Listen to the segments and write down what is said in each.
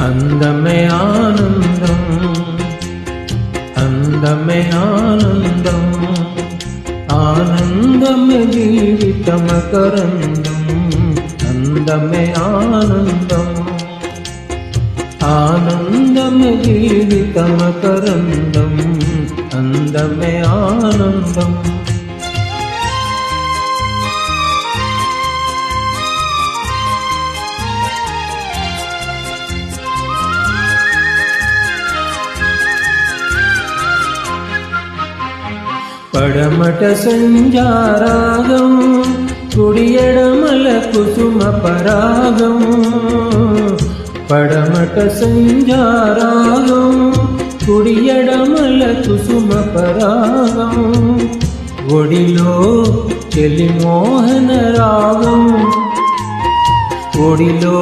అందమే ఆనందం, అందమే ఆనందం, ఆనందమే జీవితమకరందం, అందమే ఆనందం, ఆనందమే జీవితమకరందం, అందమే ఆనందం. పడమట సంజారాగం, కుడి ఎడమల కుసుమ పరాగం, పడమట సంజారాగం, కుడి ఎడమల కుసుమ పరాగం, ఒడిలో చెలి మోహన రాగం, ఒడిలో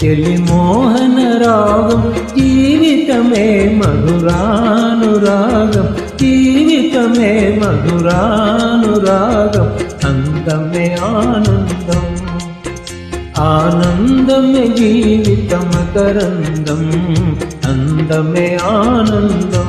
చెలి మోహన రాగం, జీవితమే మధురానురాగం, జీవితమే మధురానురాగం, అందమే ఆనందం, ఆనందమే జీవితమకరందం, అందమే ఆనందం.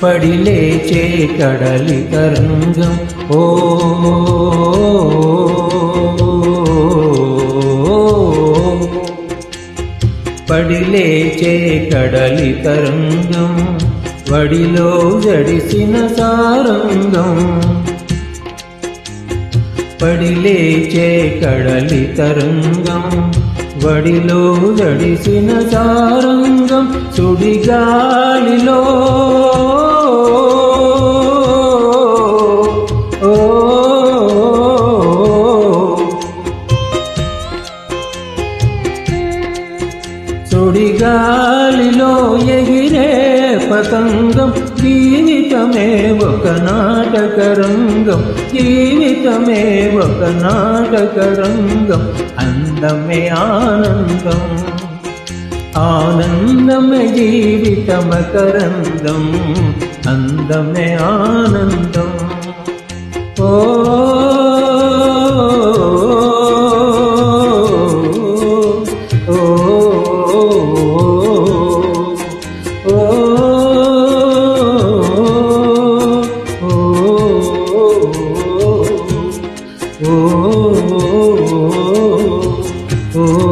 పడిలేచే కడలి తరంగం, ఓ పడిలేచే కడలి తరంగం, వడిలో జడిసిన సారంగం, పడిలేచే కడలి తరంగం, వడిలో జడిసిన సారంగం, సుడిగాలిలో సుడిగాలిలో ఎగిరే పతంగం, జీవితమే ఒక నాటకరంగం, జీవితమే ఒక నాటకరంగం, అందమే ఆనందం, ఆనందమే జీవితమకరందం, అందమే ఆనందం. ఓ oh